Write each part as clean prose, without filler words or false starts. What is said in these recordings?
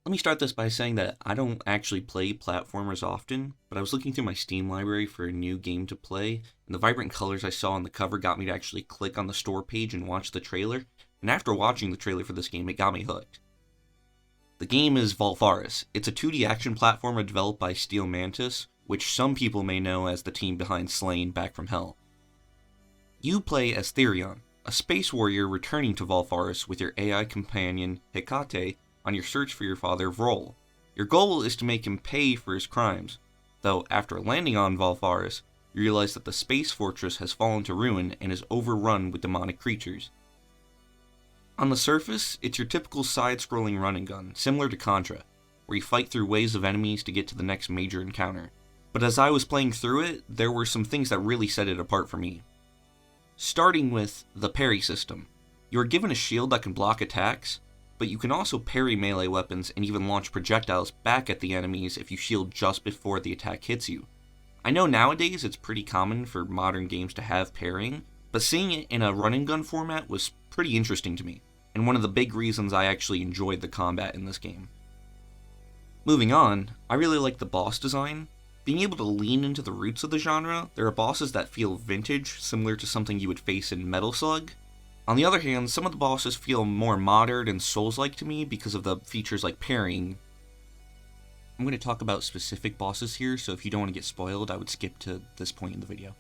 Let me start this by saying that I don't actually play platformers often, but I was looking through my Steam library for a new game to play, and the vibrant colors I saw on the cover got me to actually click on the store page and watch the trailer, and after watching the trailer for this game, it got me hooked. The game is Volfaris. It's a 2D action platformer developed by Steel Mantis, which some people may know as the team behind Slain Back from Hell. You play as Therion, a space warrior returning to Volfaris with your AI companion, Hecate, on your search for your father, Vrol. Your goal is to make him pay for his crimes, though after landing on Volfaris, you realize that the space fortress has fallen to ruin and is overrun with demonic creatures. On the surface, it's your typical side-scrolling run and gun, similar to Contra, where you fight through waves of enemies to get to the next major encounter. But as I was playing through it, there were some things that really set it apart for me. Starting with the parry system. You are given a shield that can block attacks, but you can also parry melee weapons and even launch projectiles back at the enemies if you shield just before the attack hits you. I know nowadays it's pretty common for modern games to have parrying, but seeing it in a run and gun format was pretty interesting to me, and one of the big reasons I actually enjoyed the combat in this game. Moving on, I really like the boss design. Being able to lean into the roots of the genre, there are bosses that feel vintage, similar to something you would face in Metal Slug. On the other hand, some of the bosses feel more modern and Souls-like to me because of the features like parrying. I'm going to talk about specific bosses here, so if you don't want to get spoiled, I would skip to this point in the video.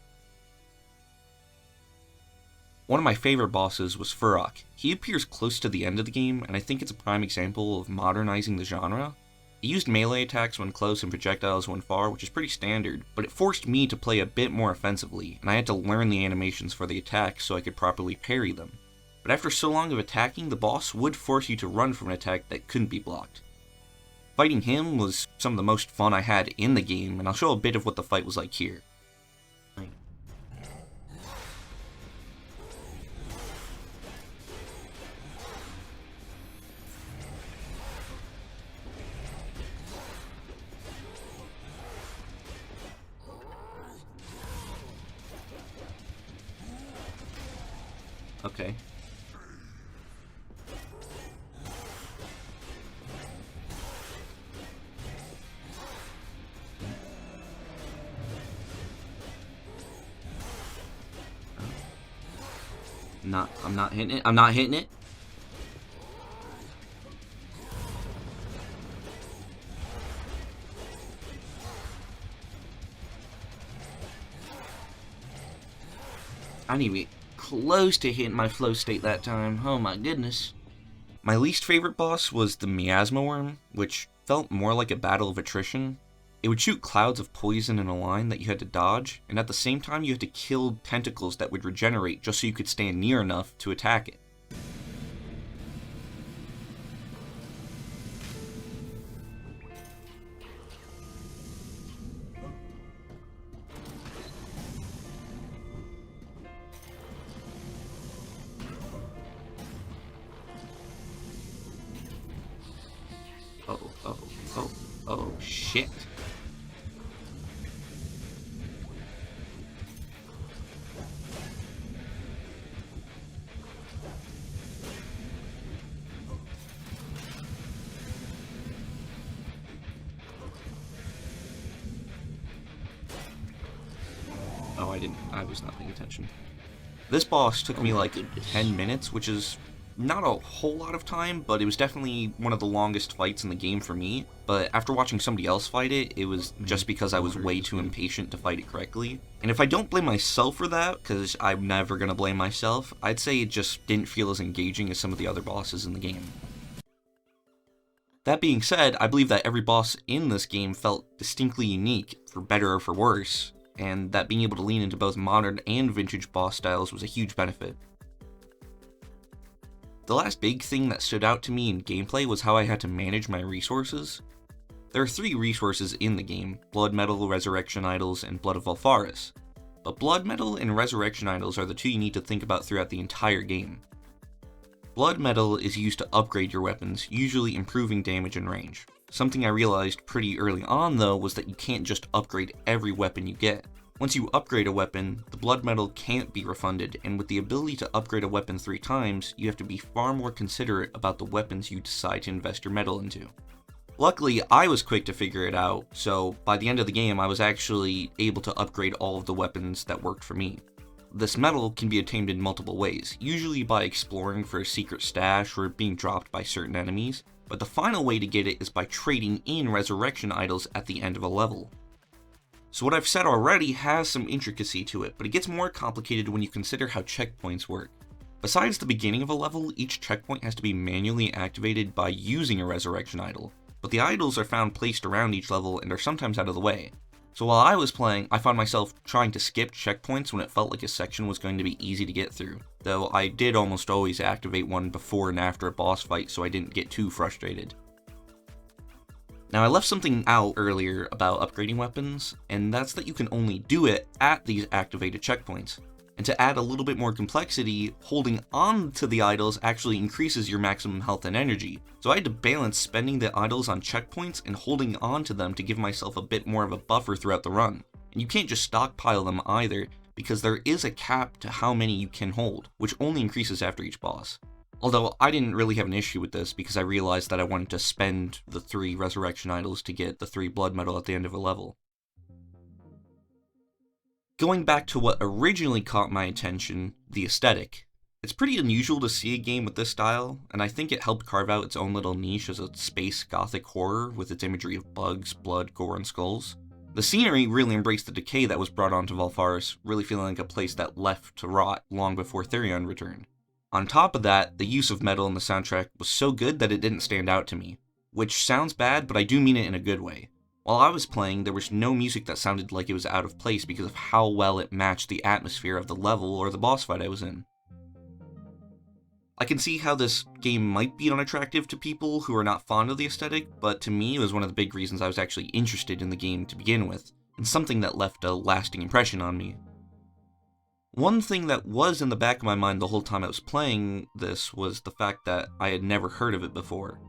One of my favorite bosses was Furok. He appears close to the end of the game, and I think it's a prime example of modernizing the genre. He used melee attacks when close and projectiles when far, which is pretty standard, but it forced me to play a bit more offensively, and I had to learn the animations for the attacks so I could properly parry them. But after so long of attacking, the boss would force you to run from an attack that couldn't be blocked. Fighting him was some of the most fun I had in the game, and I'll show a bit of what the fight was like here. Okay. I'm not hitting it. I'm not hitting it. I didn't even get close to hitting my flow state that time. Oh my goodness. My least favorite boss was the Miasma Worm, which felt more like a battle of attrition. It would shoot clouds of poison in a line that you had to dodge, and at the same time you had to kill tentacles that would regenerate just so you could stand near enough to attack it. Oh, shit. Oh, I was not paying attention. This boss took me like 10 minutes, which is not a whole lot of time, but it was definitely one of the longest fights in the game for me. But after watching somebody else fight it, it was just because I was way too impatient to fight it correctly. And if I don't blame myself for that, because I'm never going to blame myself, I'd say it just didn't feel as engaging as some of the other bosses in the game. That being said, I believe that every boss in this game felt distinctly unique, for better or for worse, and that being able to lean into both modern and vintage boss styles was a huge benefit. The last big thing that stood out to me in gameplay was how I had to manage my resources. There are 3 resources in the game: Blood Metal, Resurrection Idols, and Blood of Volfaris. But Blood Metal and Resurrection Idols are the 2 you need to think about throughout the entire game. Blood Metal is used to upgrade your weapons, usually improving damage and range. Something I realized pretty early on though was that you can't just upgrade every weapon you get. Once you upgrade a weapon, the blood metal can't be refunded, and with the ability to upgrade a weapon 3 times, you have to be far more considerate about the weapons you decide to invest your metal into. Luckily, I was quick to figure it out, so by the end of the game I was actually able to upgrade all of the weapons that worked for me. This metal can be obtained in multiple ways, usually by exploring for a secret stash or being dropped by certain enemies, but the final way to get it is by trading in resurrection idols at the end of a level. So what I've said already has some intricacy to it, but it gets more complicated when you consider how checkpoints work. Besides the beginning of a level, each checkpoint has to be manually activated by using a resurrection idol, but the idols are found placed around each level and are sometimes out of the way. So while I was playing, I found myself trying to skip checkpoints when it felt like a section was going to be easy to get through, though I did almost always activate one before and after a boss fight so I didn't get too frustrated. Now I left something out earlier about upgrading weapons, and that's that you can only do it at these activated checkpoints. And to add a little bit more complexity, holding on to the idols actually increases your maximum health and energy. So I had to balance spending the idols on checkpoints and holding on to them to give myself a bit more of a buffer throughout the run. And you can't just stockpile them either, because there is a cap to how many you can hold, which only increases after each boss. Although I didn't really have an issue with this because I realized that I wanted to spend the 3 resurrection idols to get the 3 blood metal at the end of a level. Going back to what originally caught my attention, the aesthetic. It's pretty unusual to see a game with this style, and I think it helped carve out its own little niche as a space gothic horror with its imagery of bugs, blood, gore, and skulls. The scenery really embraced the decay that was brought onto Valfaris, really feeling like a place that left to rot long before Therion returned. On top of that, the use of metal in the soundtrack was so good that it didn't stand out to me. Which sounds bad, but I do mean it in a good way. While I was playing, there was no music that sounded like it was out of place because of how well it matched the atmosphere of the level or the boss fight I was in. I can see how this game might be unattractive to people who are not fond of the aesthetic, but to me it was one of the big reasons I was actually interested in the game to begin with, and something that left a lasting impression on me. One thing that was in the back of my mind the whole time I was playing this was the fact that I had never heard of it before.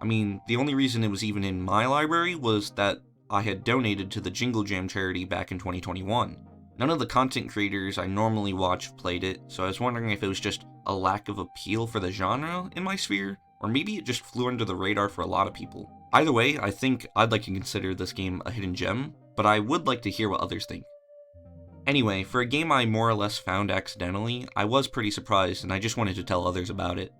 I mean, the only reason it was even in my library was that I had donated to the Jingle Jam charity back in 2021. None of the content creators I normally watch played it, so I was wondering if it was just a lack of appeal for the genre in my sphere, or maybe it just flew under the radar for a lot of people. Either way, I think I'd like to consider this game a hidden gem, but I would like to hear what others think. Anyway, for a game I more or less found accidentally, I was pretty surprised and I just wanted to tell others about it.